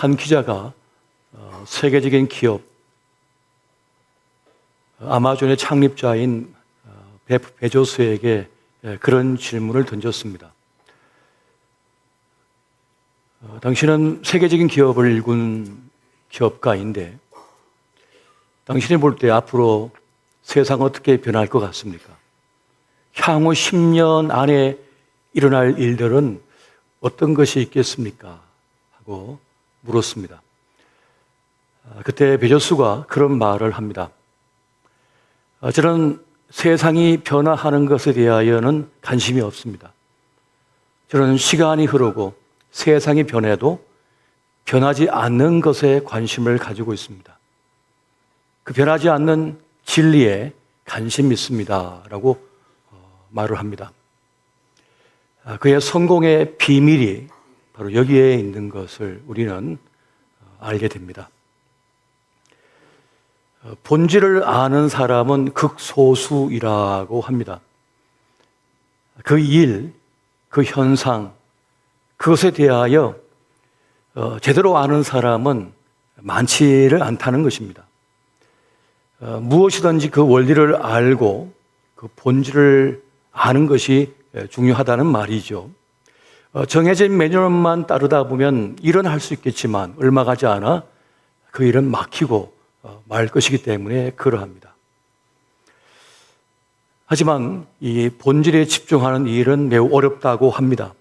한 기자가 세계적인 기업 아마존의 창립자인 베프 베조스에게 그런 질문을 던졌습니다. 당신은 세계적인 기업을 일군 기업가인데 당신이 볼 때 앞으로 세상 어떻게 변할 것 같습니까? 향후 10년 안에 일어날 일들은 어떤 것이 있겠습니까? 하고 물었습니다. 그때 베조스가 그런 말을 합니다. 저는 세상이 변화하는 것에 대하여는 관심이 없습니다. 저는 시간이 흐르고 세상이 변해도 변하지 않는 것에 관심을 가지고 있습니다. 그 변하지 않는 진리에 관심이 있습니다. 라고 말을 합니다. 그의 성공의 비밀이 바로 여기에 있는 것을 우리는 알게 됩니다. 본질을 아는 사람은 극소수이라고 합니다. 그 일, 그 현상, 그것에 대하여 제대로 아는 사람은 많지를 않다는 것입니다. 무엇이든지 그 원리를 알고 그 본질을 아는 것이 중요하다는 말이죠. 정해진 매뉴얼만 따르다 보면 일은 할 수 있겠지만 얼마 가지 않아 그 일은 막히고 말 것이기 때문에 그러합니다. 하지만 이 본질에 집중하는 일은 매우 어렵다고 합니다.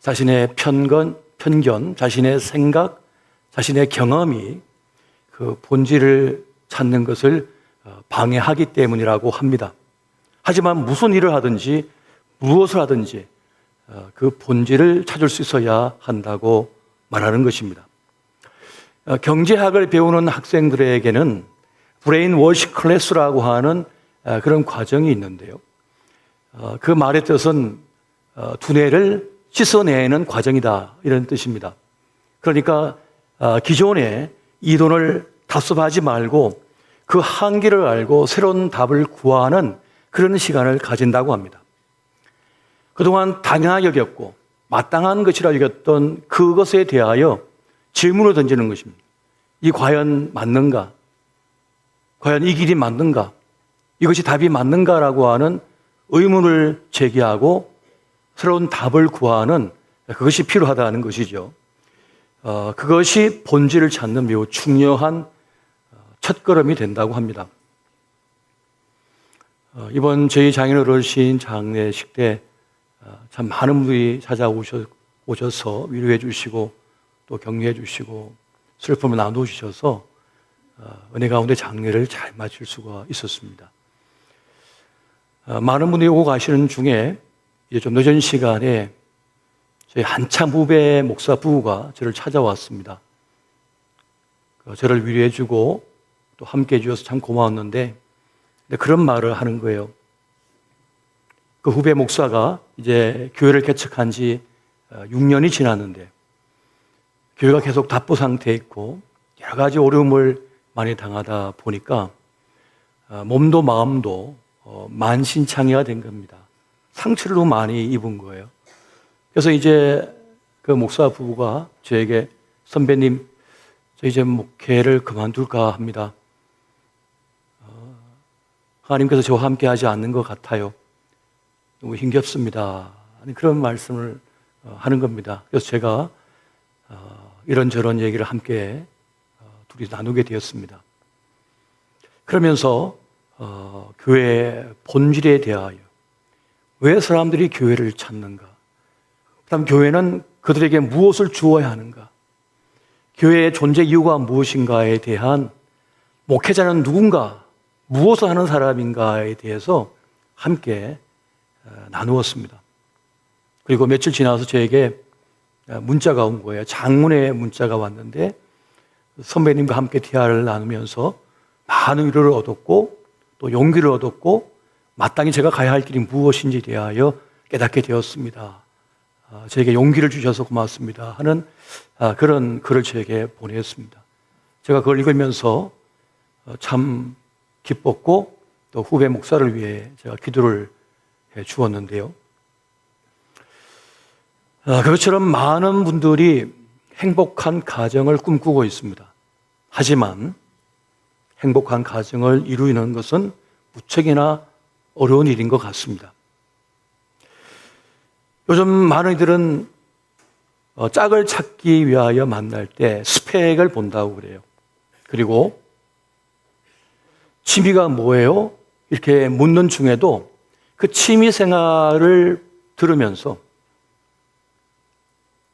자신의 편견, 자신의 생각, 자신의 경험이 그 본질을 찾는 것을 방해하기 때문이라고 합니다. 하지만 무슨 일을 하든지 무엇을 하든지 그 본질을 찾을 수 있어야 한다고 말하는 것입니다. 경제학을 배우는 학생들에게는 브레인 워시 클래스라고 하는 그런 과정이 있는데요. 그 말의 뜻은 두뇌를 씻어내는 과정이다 이런 뜻입니다. 그러니까 기존의 이론을 답습하지 말고 그 한계를 알고 새로운 답을 구하는 그런 시간을 가진다고 합니다. 그동안 당연하게 여겼고 마땅한 것이라 여겼던 그것에 대하여 질문을 던지는 것입니다. 이 과연 맞는가? 과연 이 길이 맞는가? 이것이 답이 맞는가라고 하는 의문을 제기하고 새로운 답을 구하는 그것이 필요하다는 것이죠. 그것이 본질을 찾는 매우 중요한 첫걸음이 된다고 합니다. 이번 저희 장인 어르신 장례식 때 참 많은 분들이 찾아오셔서 위로해 주시고 또 격려해 주시고 슬픔을 나눠주셔서 은혜 가운데 장례를 잘 마칠 수가 있었습니다. 많은 분들이 오고 가시는 중에 이제 좀 늦은 시간에 저희 한참 후배 목사 부부가 저를 찾아왔습니다. 저를 위로해 주고 또 함께 해주셔서 참 고마웠는데 그런 말을 하는 거예요. 그 후배 목사가 이제 교회를 개척한 지 6년이 지났는데 교회가 계속 답보 상태에 있고 여러 가지 어려움을 많이 당하다 보니까 몸도 마음도 만신창이가 된 겁니다. 상처를 너무 많이 입은 거예요. 그래서 이제 그 목사 부부가 저에게 선배님, 저 이제 목회를 그만둘까 합니다. 하나님께서 저와 함께 하지 않는 것 같아요. 너무 힘겹습니다. 그런 말씀을 하는 겁니다. 그래서 제가 이런저런 얘기를 함께 둘이 나누게 되었습니다. 그러면서 교회의 본질에 대하여 왜 사람들이 교회를 찾는가? 그다음 교회는 그들에게 무엇을 주어야 하는가? 교회의 존재 이유가 무엇인가에 대한 목회자는 누군가, 무엇을 하는 사람인가에 대해서 함께 나누었습니다. 그리고 며칠 지나서 저에게 문자가 온 거예요. 장문의 문자가 왔는데 선배님과 함께 대화를 나누면서 많은 위로를 얻었고 또 용기를 얻었고 마땅히 제가 가야 할 길이 무엇인지 대하여 깨닫게 되었습니다. 저에게 용기를 주셔서 고맙습니다 하는 그런 글을 저에게 보냈습니다. 제가 그걸 읽으면서 참 기뻤고 또 후배 목사를 위해 제가 기도를 해 주었는데요. 그것처럼 많은 분들이 행복한 가정을 꿈꾸고 있습니다. 하지만 행복한 가정을 이루는 것은 무척이나 어려운 일인 것 같습니다. 요즘 많은 이들은 짝을 찾기 위하여 만날 때 스펙을 본다고 그래요. 그리고 취미가 뭐예요? 이렇게 묻는 중에도 그 취미 생활을 들으면서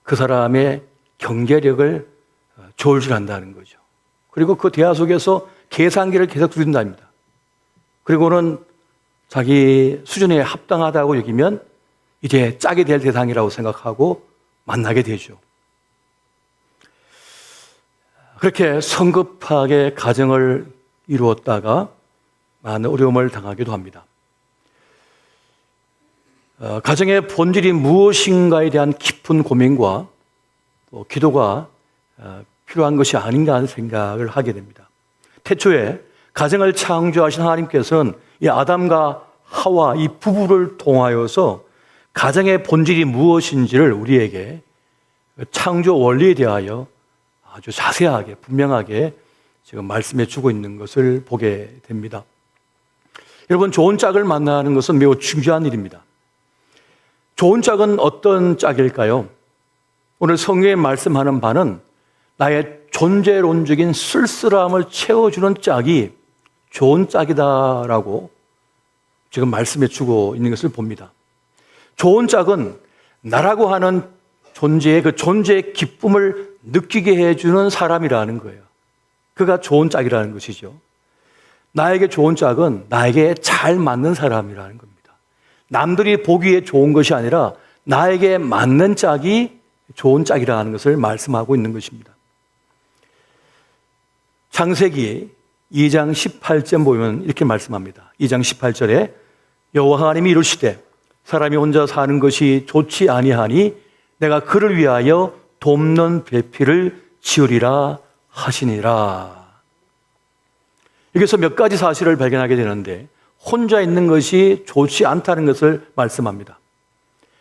그 사람의 경제력을 조울질한다는 거죠. 그리고 그 대화 속에서 계산기를 계속 두른답니다. 그리고는 자기 수준에 합당하다고 여기면 이제 짝이 될 대상이라고 생각하고 만나게 되죠. 그렇게 성급하게 가정을 이루었다가 많은 어려움을 당하기도 합니다. 가정의 본질이 무엇인가에 대한 깊은 고민과 또 기도가 필요한 것이 아닌가 하는 생각을 하게 됩니다. 태초에 가정을 창조하신 하나님께서는 이 아담과 하와 이 부부를 통하여서 가정의 본질이 무엇인지를 우리에게 창조 원리에 대하여 아주 자세하게 분명하게 지금 말씀해 주고 있는 것을 보게 됩니다. 여러분, 좋은 짝을 만나는 것은 매우 중요한 일입니다. 좋은 짝은 어떤 짝일까요? 오늘 성경에 말씀하는 바는 나의 존재론적인 쓸쓸함을 채워주는 짝이 좋은 짝이다라고 지금 말씀해 주고 있는 것을 봅니다. 좋은 짝은 나라고 하는 존재의 그 존재의 기쁨을 느끼게 해주는 사람이라는 거예요. 그가 좋은 짝이라는 것이죠. 나에게 좋은 짝은 나에게 잘 맞는 사람이라는 겁니다. 남들이 보기에 좋은 것이 아니라 나에게 맞는 짝이 좋은 짝이라는 것을 말씀하고 있는 것입니다. 창세기 2장 18절 보면 이렇게 말씀합니다. 2장 18절에 여호와 하나님이 이르시되 사람이 혼자 사는 것이 좋지 아니하니 내가 그를 위하여 돕는 배필을 지으리라 하시니라. 여기서 몇 가지 사실을 발견하게 되는데 혼자 있는 것이 좋지 않다는 것을 말씀합니다.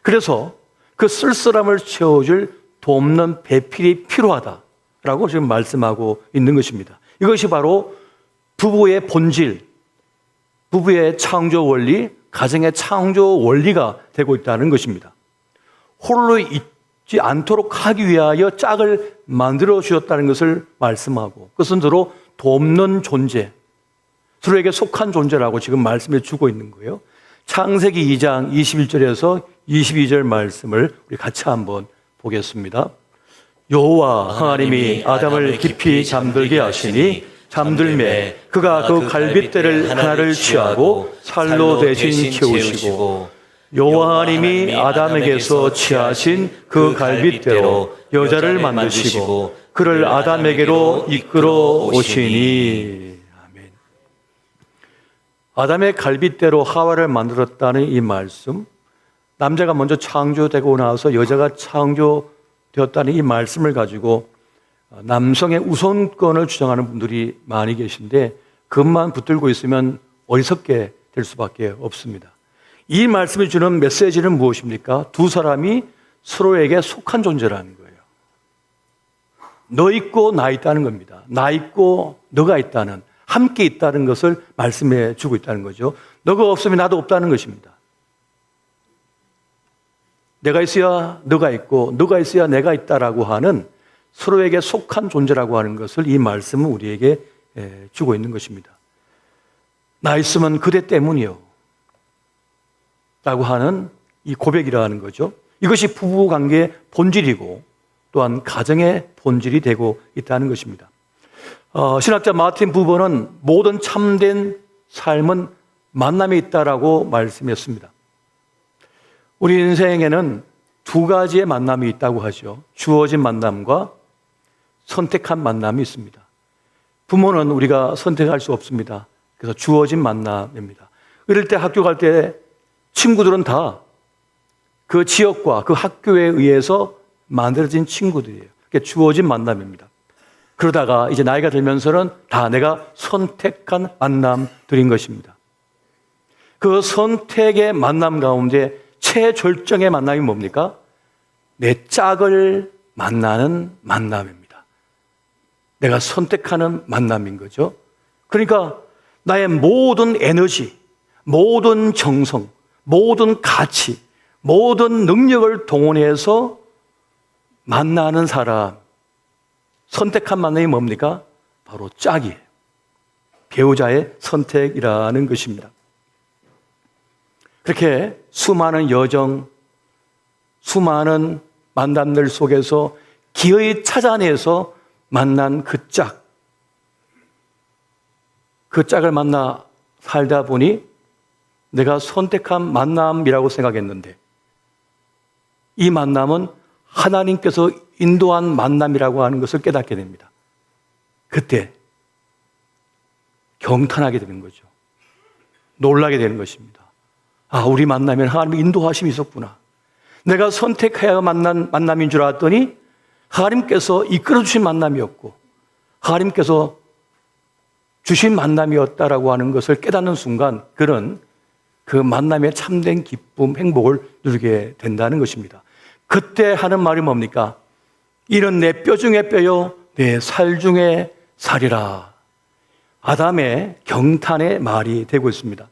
그래서 그 쓸쓸함을 채워줄 돕는 배필이 필요하다라고 지금 말씀하고 있는 것입니다. 이것이 바로 부부의 본질, 부부의 창조 원리, 가정의 창조 원리가 되고 있다는 것입니다. 홀로 있지 않도록 하기 위하여 짝을 만들어 주셨다는 것을 말씀하고 그것은 서로 돕는 존재, 서로에게 속한 존재라고 지금 말씀해 주고 있는 거예요. 창세기 2장 21절에서 22절 말씀을 우리 같이 한번 보겠습니다. 여호와 하나님이 아담을 깊이 잠들게 하시니 잠들매 그가 그 갈빗대를 하나를 취하고 살로 대신 채우시고 여호와 하나님이 아담에게서 취하신 그 갈빗대로 여자를 만드시고 그를 아담에게로 이끌어 오시니. 아멘. 아담의 갈빗대로 하와를 만들었다는 이 말씀, 남자가 먼저 창조되고 나서 여자가 창조되었다는 이 말씀을 가지고 남성의 우선권을 주장하는 분들이 많이 계신데 그것만 붙들고 있으면 어리석게 될 수밖에 없습니다. 이 말씀이 주는 메시지는 무엇입니까? 두 사람이 서로에게 속한 존재라는 거예요. 너 있고 나 있다는 겁니다. 나 있고 너가 있다는, 함께 있다는 것을 말씀해 주고 있다는 거죠. 너가 없으면 나도 없다는 것입니다. 내가 있어야 너가 있고 너가 있어야 내가 있다라고 하는 서로에게 속한 존재라고 하는 것을 이 말씀은 우리에게 주고 있는 것입니다. 나 있으면 그대 때문이요 라고 하는 이 고백이라는 거죠. 이것이 부부관계의 본질이고 또한 가정의 본질이 되고 있다는 것입니다. 신학자 마틴 부버는 모든 참된 삶은 만남에 있다라고 말씀했습니다. 우리 인생에는 두 가지의 만남이 있다고 하죠. 주어진 만남과 선택한 만남이 있습니다. 부모는 우리가 선택할 수 없습니다. 그래서 주어진 만남입니다. 어릴 때 학교 갈 때 친구들은 다 그 지역과 그 학교에 의해서 만들어진 친구들이에요. 그게 주어진 만남입니다. 그러다가 이제 나이가 들면서는 다 내가 선택한 만남들인 것입니다. 그 선택의 만남 가운데 최절정의 만남이 뭡니까? 내 짝을 만나는 만남입니다. 내가 선택하는 만남인 거죠. 그러니까 나의 모든 에너지, 모든 정성, 모든 가치, 모든 능력을 동원해서 만나는 사람, 선택한 만남이 뭡니까? 바로 짝이에요. 배우자의 선택이라는 것입니다. 그렇게 수많은 여정, 수많은 만남들 속에서 기어이 찾아내서 만난 그 짝, 그 짝을 만나 살다 보니 내가 선택한 만남이라고 생각했는데 이 만남은 하나님께서 인도한 만남이라고 하는 것을 깨닫게 됩니다. 그때 경탄하게 되는 거죠. 놀라게 되는 것입니다. 아, 우리 만나면 하나님의 인도하심이 있었구나. 내가 선택해야 만난 만남인 줄 알았더니 하나님께서 이끌어 주신 만남이었고 하나님께서 주신 만남이었다라고 하는 것을 깨닫는 순간 그런 그 만남의 참된 기쁨, 행복을 누리게 된다는 것입니다. 그때 하는 말이 뭡니까? 이는 내 뼈 중에 뼈요 내 살 중에 살이라. 아담의 경탄의 말이 되고 있습니다.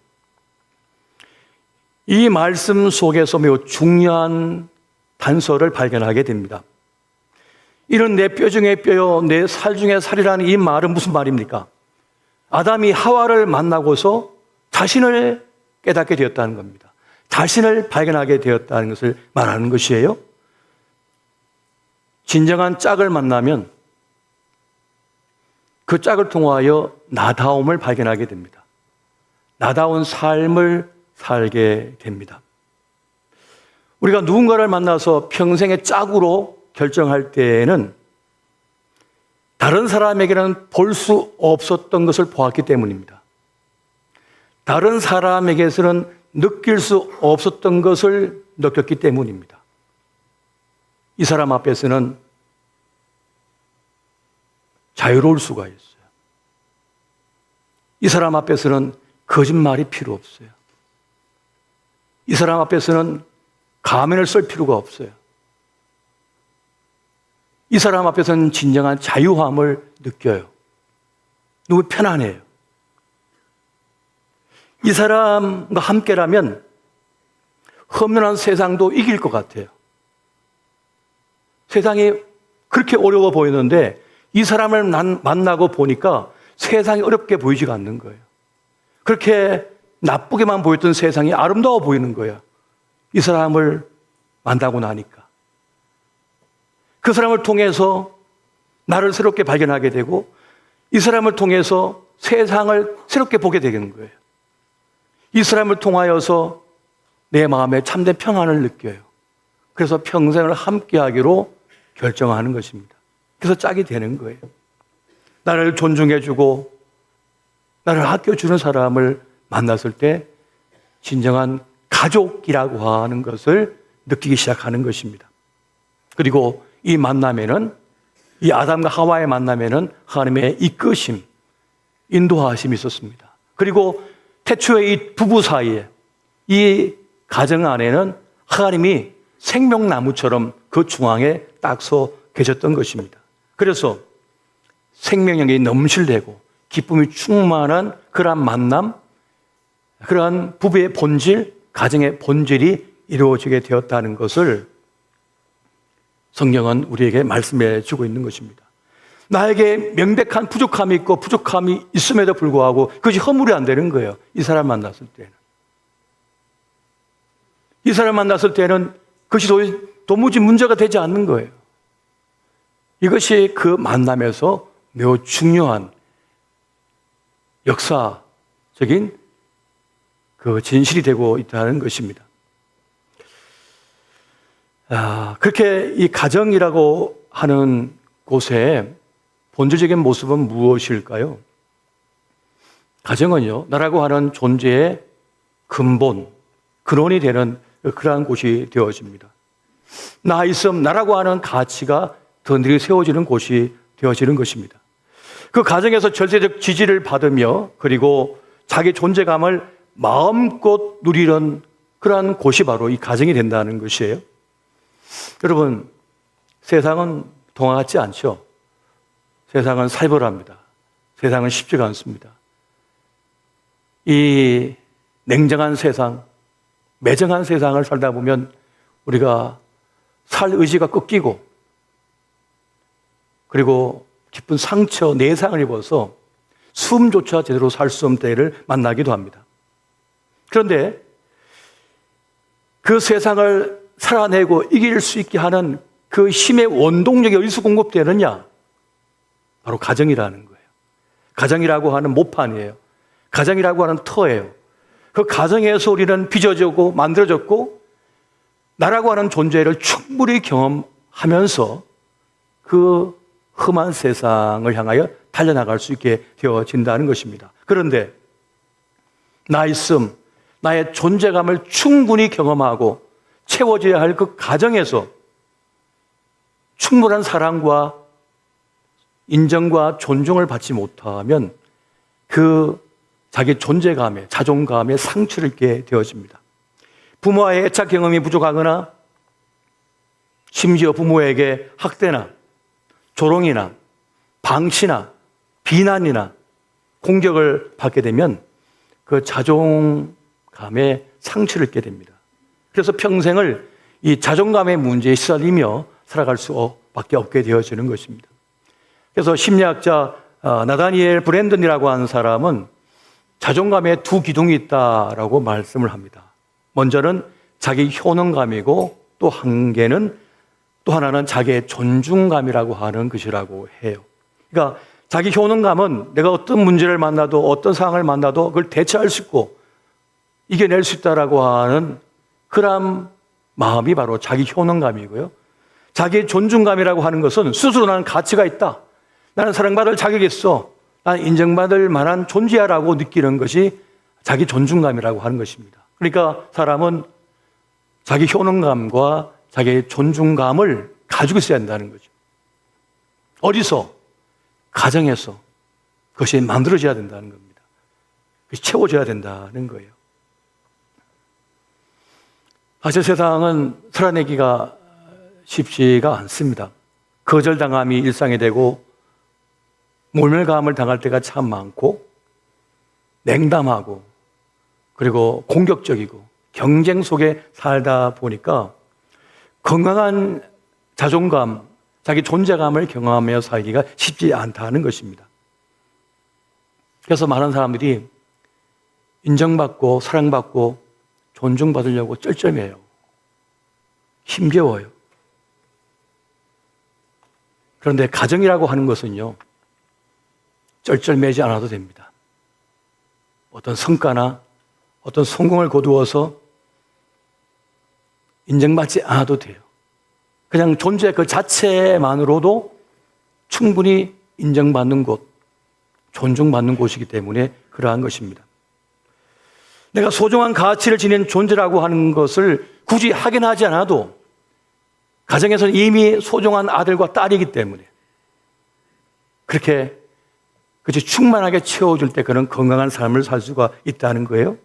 이 말씀 속에서 매우 중요한 단서를 발견하게 됩니다. 이는 내 뼈 중에 뼈요 내 살 중에 살이라는 이 말은 무슨 말입니까? 아담이 하와를 만나고서 자신을 깨닫게 되었다는 겁니다. 자신을 발견하게 되었다는 것을 말하는 것이에요. 진정한 짝을 만나면 그 짝을 통하여 나다움을 발견하게 됩니다. 나다운 삶을 살게 됩니다. 우리가 누군가를 만나서 평생의 짝으로 결정할 때에는 다른 사람에게는 볼 수 없었던 것을 보았기 때문입니다. 다른 사람에게서는 느낄 수 없었던 것을 느꼈기 때문입니다. 이 사람 앞에서는 자유로울 수가 있어요. 이 사람 앞에서는 거짓말이 필요 없어요. 이 사람 앞에서는 가면을 쓸 필요가 없어요. 이 사람 앞에서는 진정한 자유함을 느껴요. 너무 편안해요. 이 사람과 함께라면 험난한 세상도 이길 것 같아요. 세상이 그렇게 어려워 보이는데 이 사람을 만나고 보니까 세상이 어렵게 보이지가 않는 거예요. 그렇게 나쁘게만 보였던 세상이 아름다워 보이는 거예요. 이 사람을 만나고 나니까. 그 사람을 통해서 나를 새롭게 발견하게 되고 이 사람을 통해서 세상을 새롭게 보게 되는 거예요. 이 사람을 통하여서 내 마음에 참된 평안을 느껴요. 그래서 평생을 함께하기로 결정하는 것입니다. 그래서 짝이 되는 거예요. 나를 존중해주고 나를 아껴주는 사람을 만났을 때 진정한 가족이라고 하는 것을 느끼기 시작하는 것입니다. 그리고 이 만남에는, 이 아담과 하와의 만남에는 하나님의 이끄심, 인도하심이 있었습니다. 그리고 태초에 이 부부 사이에, 이 가정 안에는 하나님이 생명나무처럼 그 중앙에 딱 서 계셨던 것입니다. 그래서 생명력이 넘실대고 기쁨이 충만한 그러한 만남, 그러한 부부의 본질, 가정의 본질이 이루어지게 되었다는 것을 성경은 우리에게 말씀해 주고 있는 것입니다. 나에게 명백한 부족함이 있고 부족함이 있음에도 불구하고 그것이 허물이 안 되는 거예요. 이 사람 만났을 때는. 이 사람 만났을 때는 그것이 도무지 문제가 되지 않는 거예요. 이것이 그 만남에서 매우 중요한 역사적인 그 진실이 되고 있다는 것입니다. 그렇게 이 가정이라고 하는 곳에 본질적인 모습은 무엇일까요? 가정은요, 나라고 하는 존재의 근본, 근원이 되는 그러한 곳이 되어집니다. 나 있음, 나라고 하는 가치가 더 세워지는 곳이 되어지는 것입니다. 그 가정에서 절대적 지지를 받으며 그리고 자기 존재감을 마음껏 누리는 그러한 곳이 바로 이 가정이 된다는 것이에요. 여러분, 세상은 동화 같지 않죠. 세상은 살벌합니다. 세상은 쉽지가 않습니다. 이 냉정한 세상, 매정한 세상을 살다 보면 우리가 살 의지가 꺾이고, 그리고 깊은 상처, 내상을 입어서 숨조차 제대로 살 수 없는 때를 만나기도 합니다. 그런데 그 세상을 살아내고 이길 수 있게 하는 그 힘의 원동력이 어디서 공급되느냐? 바로 가정이라는 거예요. 가정이라고 하는 모판이에요. 가정이라고 하는 터예요. 그 가정에서 우리는 빚어졌고 만들어졌고 나라고 하는 존재를 충분히 경험하면서 그 험한 세상을 향하여 달려나갈 수 있게 되어진다는 것입니다. 그런데 나 있음, 나의 존재감을 충분히 경험하고 채워져야 할 그 가정에서 충분한 사랑과 인정과 존중을 받지 못하면 그 자기 존재감에, 자존감에 상처를 입게 되어집니다. 부모와의 애착 경험이 부족하거나 심지어 부모에게 학대나 조롱이나 방치나 비난이나 공격을 받게 되면 그 자존감에 상처를 입게 됩니다. 그래서 평생을 이 자존감의 문제에 시달리며 살아갈 수밖에 없게 되어지는 것입니다. 그래서 심리학자 나다니엘 브랜든이라고 하는 사람은 자존감에 두 기둥이 있다라고 말씀을 합니다. 먼저는 자기 효능감이고 또 한 개는 또 하나는 자기의 존중감이라고 하는 것이라고 해요. 그러니까 자기 효능감은 내가 어떤 문제를 만나도 어떤 상황을 만나도 그걸 대처할 수 있고 이겨낼 수 있다라고 하는 그런 마음이 바로 자기 효능감이고요. 자기의 존중감이라고 하는 것은 스스로 나는 가치가 있다. 나는 사랑받을 자격이 있어. 나는 인정받을 만한 존재야라고 느끼는 것이 자기 존중감이라고 하는 것입니다. 그러니까 사람은 자기 효능감과 자기의 존중감을 가지고 있어야 한다는 거죠. 어디서? 가정에서 그것이 만들어져야 된다는 겁니다. 그것이 채워져야 된다는 거예요. 사실 세상은 살아내기가 쉽지가 않습니다. 거절당함이 일상이 되고 모멸감을 당할 때가 참 많고 냉담하고 그리고 공격적이고 경쟁 속에 살다 보니까 건강한 자존감, 자기 존재감을 경험하며 살기가 쉽지 않다는 것입니다. 그래서 많은 사람들이 인정받고 사랑받고 존중받으려고 쩔쩔매요. 힘겨워요. 그런데 가정이라고 하는 것은요, 쩔쩔매지 않아도 됩니다. 어떤 성과나 어떤 성공을 거두어서 인정받지 않아도 돼요. 그냥 존재 그 자체만으로도 충분히 인정받는 곳, 존중받는 곳이기 때문에 그러한 것입니다. 내가 소중한 가치를 지닌 존재라고 하는 것을 굳이 확인하지 않아도 가정에서는 이미 소중한 아들과 딸이기 때문에 그렇게 그것이 충만하게 채워줄 때 그런 건강한 삶을 살 수가 있다는 거예요.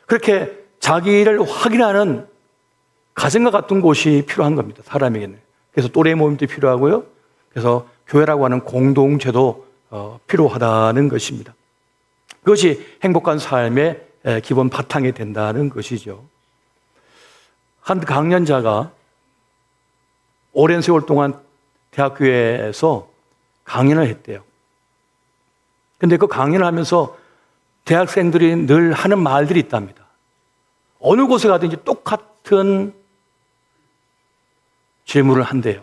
그렇게 자기를 확인하는 가정과 같은 곳이 필요한 겁니다. 사람에게는. 그래서 또래 모임도 필요하고요. 그래서 교회라고 하는 공동체도 필요하다는 것입니다. 그것이 행복한 삶의 기본 바탕이 된다는 것이죠. 한 강연자가 오랜 세월 동안 대학교에서 강연을 했대요. 근데 그 강연을 하면서 대학생들이 늘 하는 말들이 있답니다. 어느 곳에 가든지 똑같은 질문을 한대요.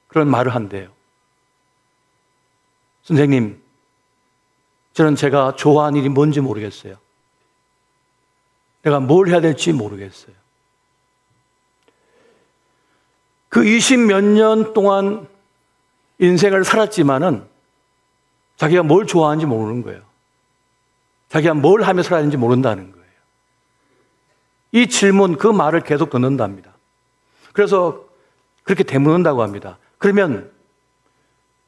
그런 말을 한대요. 선생님, 저는 제가 좋아하는 일이 뭔지 모르겠어요. 내가 뭘 해야 될지 모르겠어요. 그 20몇 년 동안 인생을 살았지만은 자기가 뭘 좋아하는지 모르는 거예요. 자기가 뭘 하며 살아야 하는지 모른다는 거예요. 이 질문, 그 말을 계속 듣는답니다. 그래서 그렇게 되묻는다고 합니다. 그러면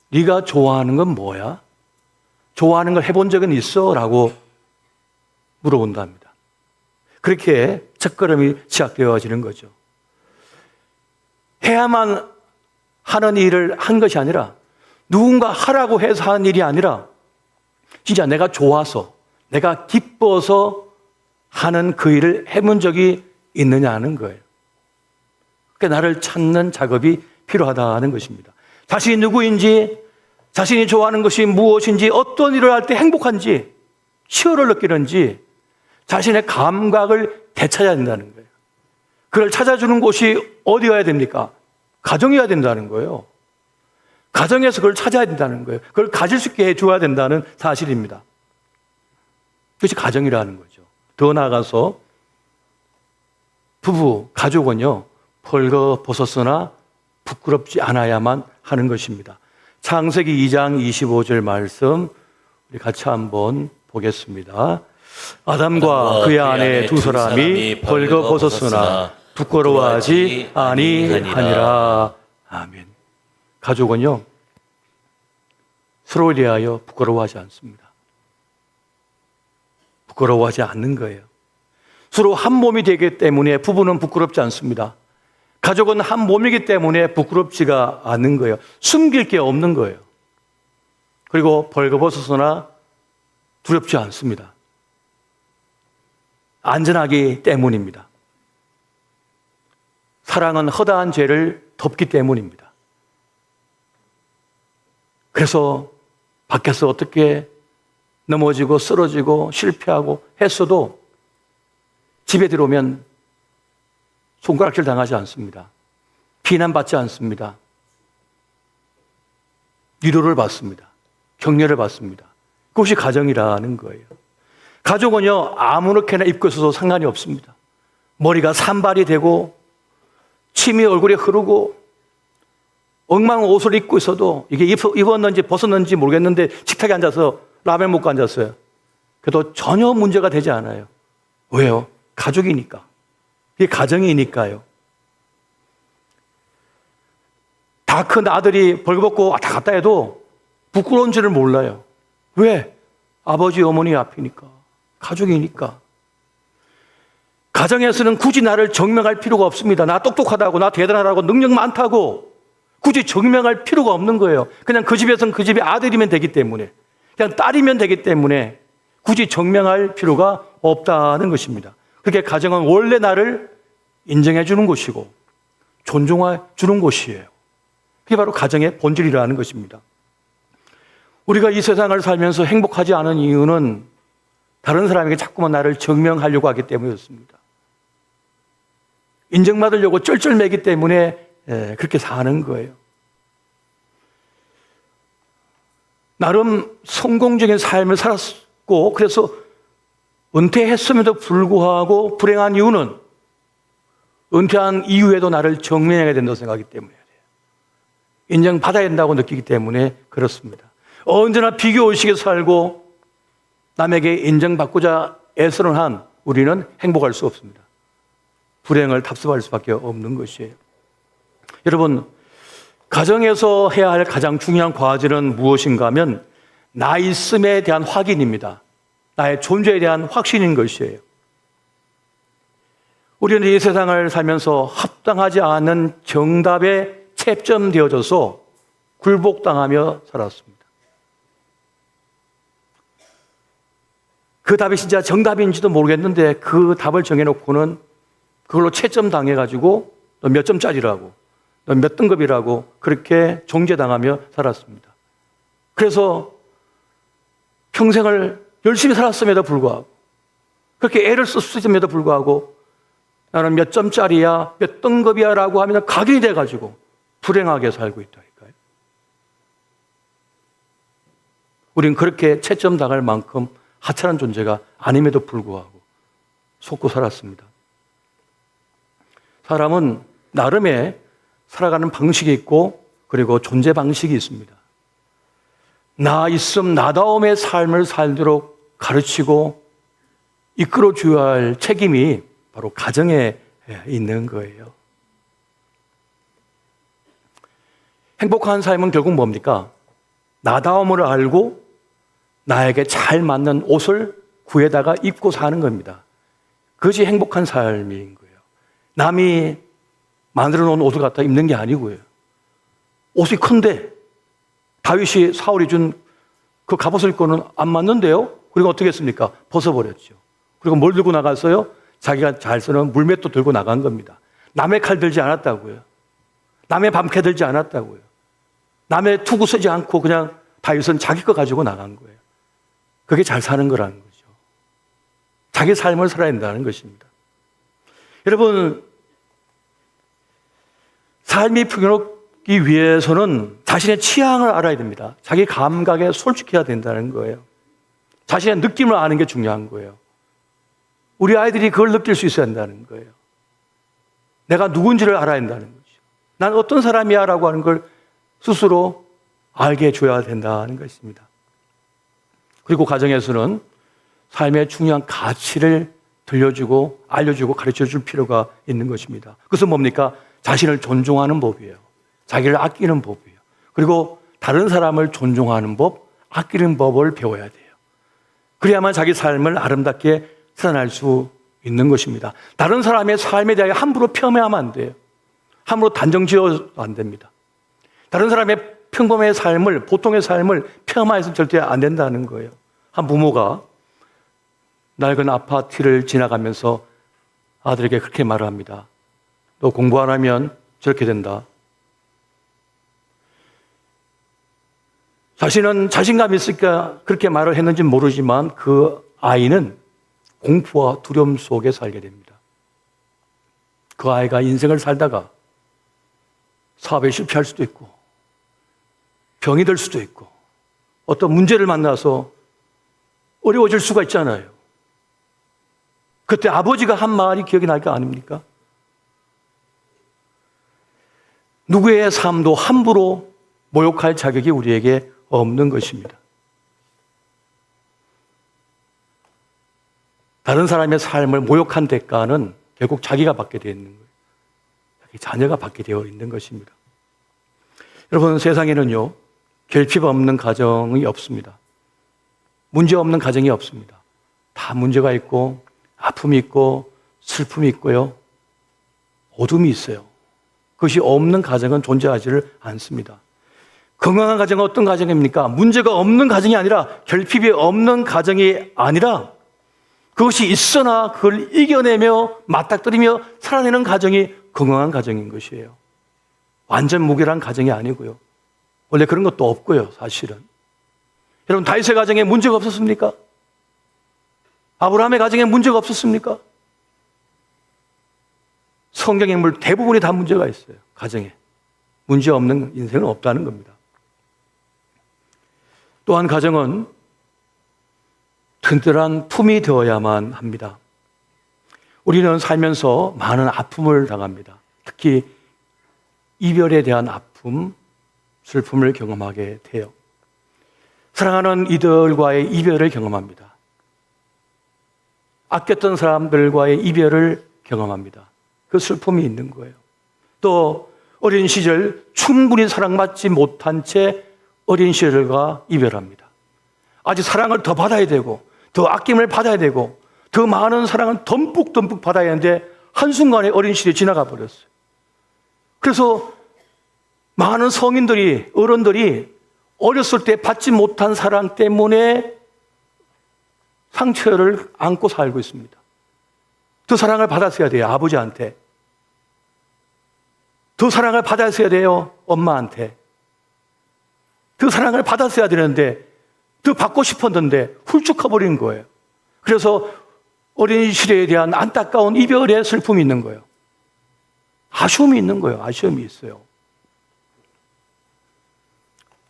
네가 좋아하는 건 뭐야? 좋아하는 걸 해본 적은 있어? 라고 물어본답니다. 그렇게 첫걸음이 시작되어지는 거죠. 해야만 하는 일을 한 것이 아니라 누군가 하라고 해서 하는 일이 아니라 진짜 내가 좋아서 내가 기뻐서 하는 그 일을 해본 적이 있느냐 하는 거예요. 그러니까 나를 찾는 작업이 필요하다는 것입니다. 자신이 누구인지, 자신이 좋아하는 것이 무엇인지, 어떤 일을 할 때 행복한지, 희열을 느끼는지 자신의 감각을 되찾아야 된다는 거예요. 그걸 찾아주는 곳이 어디여야 됩니까? 가정이어야 된다는 거예요. 가정에서 그걸 찾아야 된다는 거예요. 그걸 가질 수 있게 해줘야 된다는 사실입니다. 그것이 가정이라는 거죠. 더 나아가서 부부, 가족은요, 벌거벗었으나 부끄럽지 않아야만 하는 것입니다. 창세기 2장 25절 말씀 우리 같이 한번 보겠습니다. 아담과 그의 아내 두 사람이 벌거벗었으나 부끄러워하지 아니하니라. 아멘. 가족은요, 서로에 대하여 부끄러워하지 않습니다. 부끄러워하지 않는 거예요. 서로 한 몸이 되기 때문에 부부는 부끄럽지 않습니다. 가족은 한 몸이기 때문에 부끄럽지가 않는 거예요. 숨길 게 없는 거예요. 그리고 벌거벗었으나 두렵지 않습니다. 안전하기 때문입니다. 사랑은 허다한 죄를 덮기 때문입니다. 그래서 밖에서 어떻게 넘어지고 쓰러지고 실패하고 했어도 집에 들어오면 손가락질 당하지 않습니다. 비난받지 않습니다. 위로를 받습니다. 격려를 받습니다. 그것이 가정이라는 거예요. 가족은요, 아무렇게나 입고 있어도 상관이 없습니다. 머리가 산발이 되고 침이 얼굴에 흐르고 엉망 옷을 입고 있어도 이게 입었는지 벗었는지 모르겠는데 식탁에 앉아서 라면 먹고 앉았어요. 그래도 전혀 문제가 되지 않아요. 왜요? 가족이니까. 이게 가정이니까요. 다 큰 아들이 벌거벗고 왔다 갔다 해도 부끄러운 줄을 몰라요. 왜? 아버지, 어머니 앞이니까. 가족이니까. 가정에서는 굳이 나를 증명할 필요가 없습니다. 나 똑똑하다고, 나 대단하다고, 능력 많다고 굳이 증명할 필요가 없는 거예요. 그냥 그 집에서는 그 집의 아들이면 되기 때문에, 그냥 딸이면 되기 때문에 굳이 증명할 필요가 없다는 것입니다. 그렇게 가정은 원래 나를 인정해 주는 곳이고 존중해 주는 곳이에요. 그게 바로 가정의 본질이라는 것입니다. 우리가 이 세상을 살면서 행복하지 않은 이유는 다른 사람에게 자꾸만 나를 증명하려고 하기 때문이었습니다. 인정받으려고 쩔쩔매기 때문에 그렇게 사는 거예요. 나름 성공적인 삶을 살았고 그래서 은퇴했음에도 불구하고 불행한 이유는 은퇴한 이후에도 나를 증명해야 된다고 생각하기 때문이에요. 인정받아야 된다고 느끼기 때문에 그렇습니다. 언제나 비교의식에 살고 남에게 인정받고자 애쓰는 한 우리는 행복할 수 없습니다. 불행을 답습할 수밖에 없는 것이에요. 여러분, 가정에서 해야 할 가장 중요한 과제는 무엇인가 하면 나 있음에 대한 확인입니다. 나의 존재에 대한 확신인 것이에요. 우리는 이 세상을 살면서 합당하지 않은 정답에 채점되어져서 굴복당하며 살았습니다. 그 답이 진짜 정답인지도 모르겠는데 그 답을 정해놓고는 그걸로 채점당해가지고 너 몇 점짜리라고, 너 몇 등급이라고 그렇게 정죄당하며 살았습니다. 그래서 평생을 열심히 살았음에도 불구하고 그렇게 애를 썼음에도 불구하고 나는 몇 점짜리야, 몇 등급이야 라고 하면 각인이 돼가지고 불행하게 살고 있다니까요. 우린 그렇게 채점당할 만큼 하찮은 존재가 아님에도 불구하고 속고 살았습니다. 사람은 나름의 살아가는 방식이 있고 그리고 존재 방식이 있습니다. 나 있음 나다움의 삶을 살도록 가르치고 이끌어 줘야 할 책임이 바로 가정에 있는 거예요. 행복한 삶은 결국 뭡니까? 나다움을 알고 나에게 잘 맞는 옷을 구해다가 입고 사는 겁니다. 그것이 행복한 삶인 거예요. 남이 만들어 놓은 옷을 갖다 입는 게 아니고요. 옷이 큰데 다윗이 사울이 준 그 갑옷을 입고는 안 맞는데요? 그리고 어떻게 했습니까? 벗어버렸죠. 그리고 뭘 들고 나갔어요? 자기가 잘 쓰는 물맷도 들고 나간 겁니다. 남의 칼 들지 않았다고요. 남의 밤캐 들지 않았다고요. 남의 투구 쓰지 않고 그냥 다윗은 자기 거 가지고 나간 거예요. 그게 잘 사는 거라는 거죠. 자기 삶을 살아야 된다는 것입니다. 여러분, 삶이 풍요롭기 위해서는 자신의 취향을 알아야 됩니다. 자기 감각에 솔직해야 된다는 거예요. 자신의 느낌을 아는 게 중요한 거예요. 우리 아이들이 그걸 느낄 수 있어야 한다는 거예요. 내가 누군지를 알아야 한다는 거죠. 난 어떤 사람이야 라고 하는 걸 스스로 알게 해줘야 된다는 것입니다. 그리고 가정에서는 삶의 중요한 가치를 들려주고 알려주고 가르쳐줄 필요가 있는 것입니다. 그것은 뭡니까? 자신을 존중하는 법이에요. 자기를 아끼는 법이에요. 그리고 다른 사람을 존중하는 법, 아끼는 법을 배워야 돼요. 그래야만 자기 삶을 아름답게 살아날 수 있는 것입니다. 다른 사람의 삶에 대하여 함부로 폄훼하면 안 돼요. 함부로 단정 지어도 안 됩니다. 다른 사람의 평범의 삶을, 보통의 삶을 폄하해서는 절대 안 된다는 거예요. 한 부모가 낡은 아파트를 지나가면서 아들에게 그렇게 말을 합니다. 너 공부 안 하면 저렇게 된다. 자신은 자신감이 있으니까 그렇게 말을 했는지는 모르지만 그 아이는 공포와 두려움 속에 살게 됩니다. 그 아이가 인생을 살다가 사업에 실패할 수도 있고 병이 들 수도 있고 어떤 문제를 만나서 어려워질 수가 있잖아요. 그때 아버지가 한 말이 기억이 날 거 아닙니까? 누구의 삶도 함부로 모욕할 자격이 우리에게 없는 것입니다. 다른 사람의 삶을 모욕한 대가는 결국 자기가 받게 되어 있는 거예요. 자기 자녀가 받게 되어 있는 것입니다. 여러분, 세상에는요, 결핍 없는 가정이 없습니다. 문제 없는 가정이 없습니다. 다 문제가 있고, 아픔이 있고, 슬픔이 있고요, 어둠이 있어요. 그것이 없는 가정은 존재하지를 않습니다. 건강한 가정은 어떤 가정입니까? 문제가 없는 가정이 아니라, 결핍이 없는 가정이 아니라, 그것이 있으나 그걸 이겨내며 맞닥뜨리며 살아내는 가정이 건강한 가정인 것이에요. 완전 무결한 가정이 아니고요. 원래 그런 것도 없고요, 사실은. 여러분, 다윗의 가정에 문제가 없었습니까? 아브라함의 가정에 문제가 없었습니까? 성경의 인물 대부분이 다 문제가 있어요, 가정에. 문제 없는 인생은 없다는 겁니다. 또한 가정은 튼튼한 품이 되어야만 합니다. 우리는 살면서 많은 아픔을 당합니다. 특히 이별에 대한 아픔, 슬픔을 경험하게 돼요. 사랑하는 이들과의 이별을 경험합니다. 아꼈던 사람들과의 이별을 경험합니다. 그 슬픔이 있는 거예요. 또 어린 시절 충분히 사랑받지 못한 채 어린 시절과 이별합니다. 아직 사랑을 더 받아야 되고 더 아낌을 받아야 되고 더 많은 사랑은 듬뿍 받아야 하는데 한순간에 어린 시절이 지나가 버렸어요. 그래서 많은 성인들이, 어른들이 어렸을 때 받지 못한 사랑 때문에 상처를 안고 살고 있습니다. 더 사랑을 받았어야 돼요, 아버지한테. 더 사랑을 받았어야 돼요, 엄마한테. 더 사랑을 받았어야 되는데, 더 받고 싶었는데 훌쩍 커버린 거예요. 그래서 어린 시대에 대한 안타까운 이별의 슬픔이 있는 거예요. 아쉬움이 있는 거예요. 아쉬움이 있어요.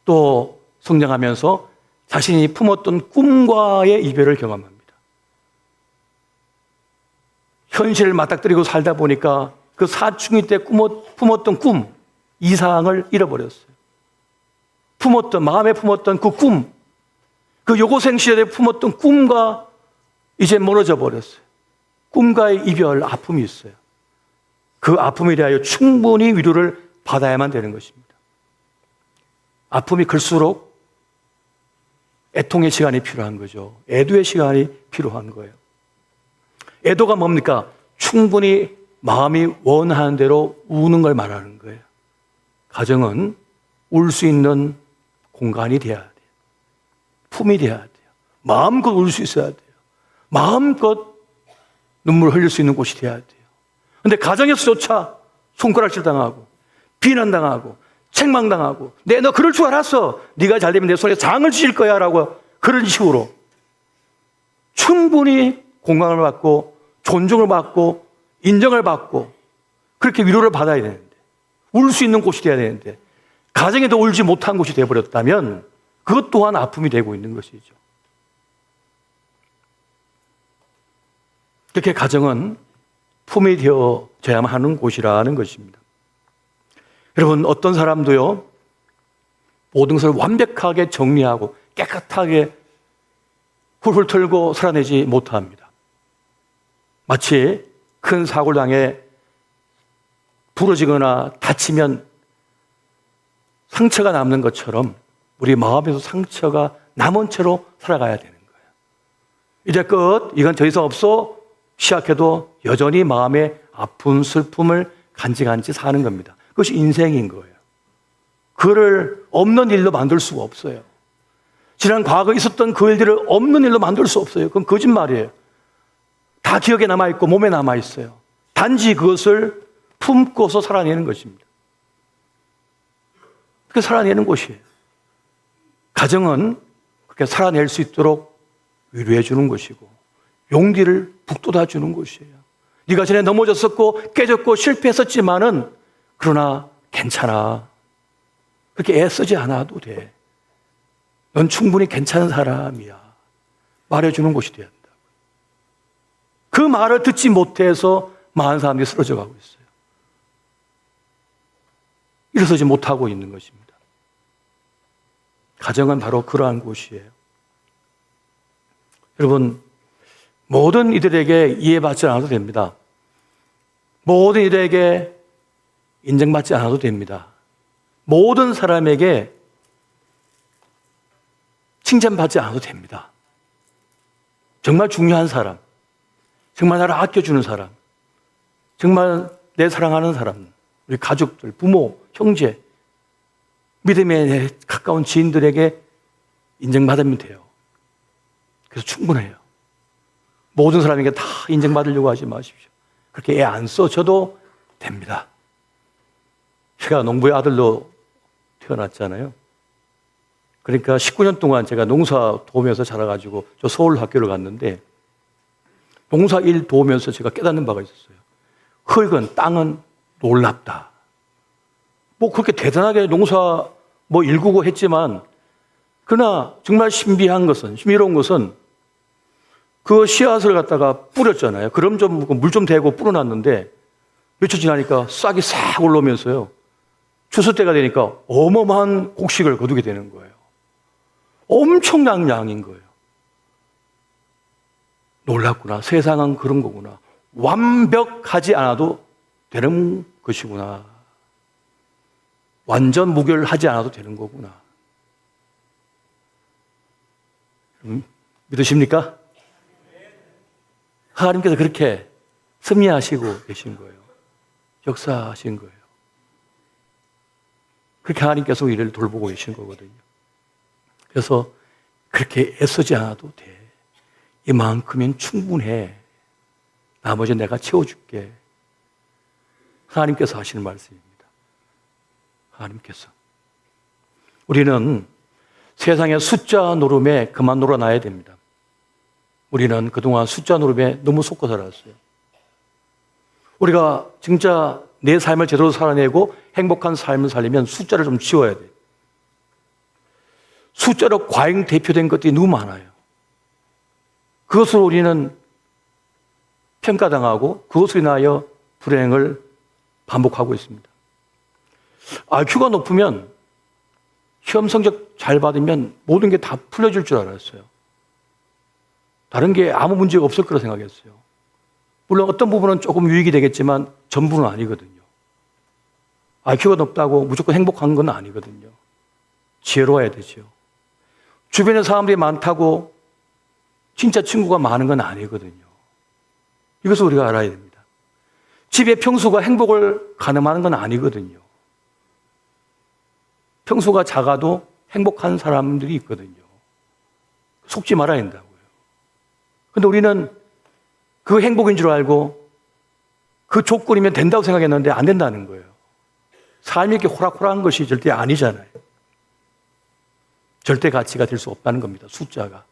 또 성장하면서 자신이 품었던 꿈과의 이별을 경험합니다. 현실을 맞닥뜨리고 살다 보니까 그 사춘기 때 품었던 꿈, 이상을 잃어버렸어요. 마음에 품었던 그 꿈, 그 여고생 시절에 품었던 꿈과 이제 멀어져 버렸어요. 꿈과의 이별, 아픔이 있어요. 그 아픔에 대하여 충분히 위로를 받아야만 되는 것입니다. 아픔이 클수록 애통의 시간이 필요한 거죠. 애도의 시간이 필요한 거예요. 애도가 뭡니까? 충분히 마음이 원하는 대로 우는 걸 말하는 거예요. 가정은 울 수 있는 공간이 돼야 돼요. 품이 돼야 돼요. 마음껏 울 수 있어야 돼요. 마음껏 눈물을 흘릴 수 있는 곳이 돼야 돼요. 근데 가정에서조차 손가락질 당하고 비난당하고 책망당하고 너 그럴 줄 알았어. 네가 잘되면 내 손에 장을 쥐실 거야 라고 그런 식으로 충분히 공감을 받고 존중을 받고 인정을 받고 그렇게 위로를 받아야 되는데 울 수 있는 곳이 돼야 되는데 가정에도 울지 못한 곳이 되어버렸다면 그것 또한 아픔이 되고 있는 것이죠. 이렇게 가정은 품이 되어져야만 하는 곳이라는 것입니다. 여러분, 어떤 사람도요, 모든 것을 완벽하게 정리하고 깨끗하게 훌훌 털고 살아내지 못합니다. 마치 큰 사고를 당해 부러지거나 다치면 상처가 남는 것처럼 우리 마음에서 상처가 남은 채로 살아가야 되는 거예요. 이제 끝, 이건 더 이상 없어 시작해도 여전히 마음의 아픈 슬픔을 간직간직 사는 겁니다. 그것이 인생인 거예요. 그를 없는 일로 만들 수가 없어요. 지난 과거에 있었던 그 일들을 없는 일로 만들 수 없어요. 그건 거짓말이에요. 다 기억에 남아있고 몸에 남아있어요. 단지 그것을 품고서 살아내는 것입니다. 그렇게 살아내는 곳이에요. 가정은 그렇게 살아낼 수 있도록 위로해 주는 것이고 용기를 북돋아 주는 곳이에요. 네가 전에 넘어졌었고 깨졌고 실패했었지만은 그러나 괜찮아. 그렇게 애쓰지 않아도 돼. 넌 충분히 괜찮은 사람이야. 말해주는 곳이 돼야 한다. 그 말을 듣지 못해서 많은 사람들이 쓰러져 가고 있어요. 일어서지 못하고 있는 것입니다. 가정은 바로 그러한 곳이에요. 여러분, 모든 이들에게 이해받지 않아도 됩니다. 모든 이들에게 인정받지 않아도 됩니다. 모든 사람에게 칭찬받지 않아도 됩니다. 정말 중요한 사람, 정말 나를 아껴주는 사람, 정말 내 사랑하는 사람, 우리 가족들, 부모, 형제, 믿음의 가까운 지인들에게 인정받으면 돼요. 그래서 충분해요. 모든 사람에게 다 인정받으려고 하지 마십시오. 그렇게 애 안 써줘도 됩니다. 제가 농부의 아들로 태어났잖아요. 그러니까 19년 동안 제가 농사 도우면서 자라가지고 저 서울 학교를 갔는데 농사 일 도우면서 제가 깨닫는 바가 있었어요. 흙은, 땅은 놀랍다. 뭐 그렇게 대단하게 농사 뭐 일구고 했지만 그러나 정말 신비한 것은, 신비로운 것은 그 씨앗을 갖다가 뿌렸잖아요. 그럼 좀 물 좀 대고 뿌려놨는데 며칠 지나니까 싹이 싹 올라오면서요. 추수 때가 되니까 어마어마한 곡식을 거두게 되는 거예요. 엄청난 양인 거예요. 놀랍구나. 세상은 그런 거구나. 완벽하지 않아도 되는 것이구나. 완전 무결하지 않아도 되는 거구나. 믿으십니까? 하나님께서 그렇게 섭리하시고 계신 거예요. 역사하신 거예요. 그렇게 하나님께서 우리를 돌보고 계신 거거든요. 그래서 그렇게 애쓰지 않아도 돼. 이만큼은 충분해. 나머지 내가 채워줄게. 하나님께서 하시는 말씀입니다. 하나님께서. 우리는 세상의 숫자 노름에 그만 놀아놔야 됩니다. 우리는 그동안 숫자 노름에 너무 속고 살았어요. 우리가 진짜 내 삶을 제대로 살아내고 행복한 삶을 살려면 숫자를 좀 지워야 돼요. 숫자로 과잉 대표된 것들이 너무 많아요. 그것으로 우리는 평가당하고 그것으로 인하여 불행을 반복하고 있습니다. IQ가 높으면 시험 성적 잘 받으면 모든 게 다 풀려질 줄 알았어요. 다른 게 아무 문제가 없을 거라 생각했어요. 물론 어떤 부분은 조금 유익이 되겠지만 전부는 아니거든요. IQ가 높다고 무조건 행복한 건 아니거든요. 지혜로워야 되죠. 주변에 사람들이 많다고 진짜 친구가 많은 건 아니거든요. 이것을 우리가 알아야 됩니다. 집의 평수가 행복을 가늠하는 건 아니거든요. 평소가 작아도 행복한 사람들이 있거든요. 속지 말아야 된다고요. 근데 우리는 그 행복인 줄 알고 그 조건이면 된다고 생각했는데 안 된다는 거예요. 삶이 이렇게 호락호락한 것이 절대 아니잖아요. 절대 가치가 될 수 없다는 겁니다. 숫자가.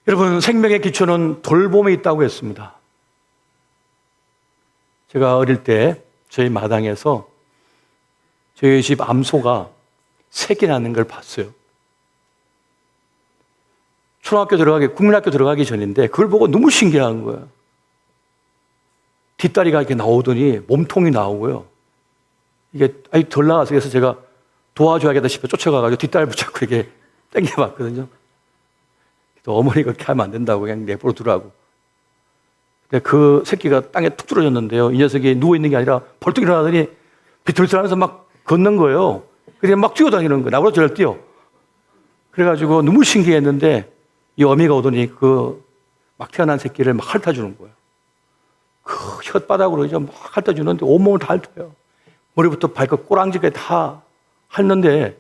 여러분, 생명의 기초는 돌봄에 있다고 했습니다. 제가 어릴 때 저희 마당에서 저희 집 암소가 새끼 낳는 걸 봤어요. 국민학교 들어가기 전인데 그걸 보고 너무 신기한 거예요. 뒷다리가 이렇게 나오더니 몸통이 나오고요. 이게 아직 덜 나와서 그래서 제가 도와줘야겠다 싶어 쫓아가가지고 뒷다리 붙잡고 이렇게 당겨봤거든요. 또 어머니가 그렇게 하면 안 된다고 그냥 내버려 두라고. 근데 그 새끼가 땅에 툭 떨어졌는데요. 이 녀석이 누워있는 게 아니라 벌떡 일어나더니 비틀비틀하면서 막 걷는 거예요. 그래서 막 뛰어다니는 거예요. 나보다 잘 뛰어. 그래가지고 너무 신기했는데 이 어미가 오더니 그 막 태어난 새끼를 막 핥아주는 거예요. 그 혓바닥으로 이제 막 핥아주는데 온몸을 다 핥아요. 머리부터 발끝 꼬랑지까지 다 핥는데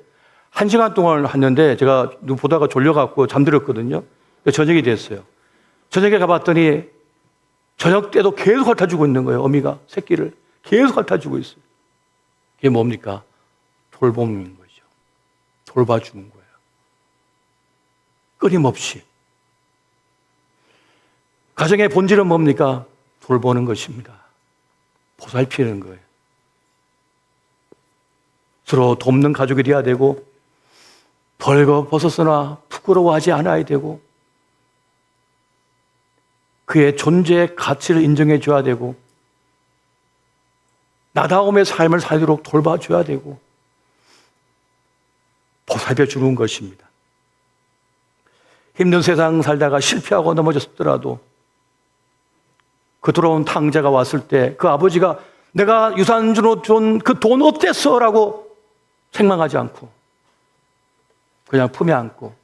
1시간 동안 했는데 제가 보다가 졸려갖고 잠들었거든요. 저녁이 됐어요. 저녁에 가봤더니 저녁 때도 계속 핥아주고 있는 거예요. 어미가 새끼를 계속 핥아주고 있어요. 그게 뭡니까? 돌봄인 거죠. 돌봐주는 거예요. 끊임없이. 가정의 본질은 뭡니까? 돌보는 것입니다. 보살피는 거예요. 서로 돕는 가족이 되어야 되고 벌거벗었으나 부끄러워하지 않아야 되고 그의 존재의 가치를 인정해 줘야 되고 나다움의 삶을 살도록 돌봐줘야 되고 보살펴 주는 것입니다. 힘든 세상 살다가 실패하고 넘어졌더라도 그 돌아온 탕자가 왔을 때 그 아버지가 내가 유산주로 준 그 돈 어땠어? 라고 책망하지 않고 그냥 품에 안고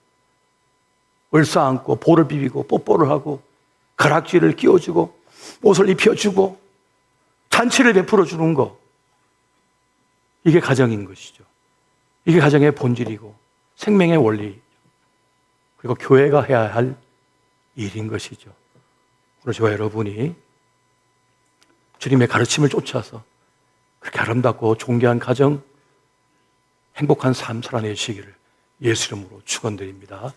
을싸안고 볼을 비비고 뽀뽀를 하고 가락지를 끼워주고 옷을 입혀주고 잔치를 베풀어 주는 거, 이게 가정인 것이죠. 이게 가정의 본질이고 생명의 원리, 그리고 교회가 해야 할 일인 것이죠. 오늘 저와 여러분이 주님의 가르침을 쫓아서 그렇게 아름답고 존귀한 가정, 행복한 삶 살아내시기를 예수 이름으로 축원드립니다.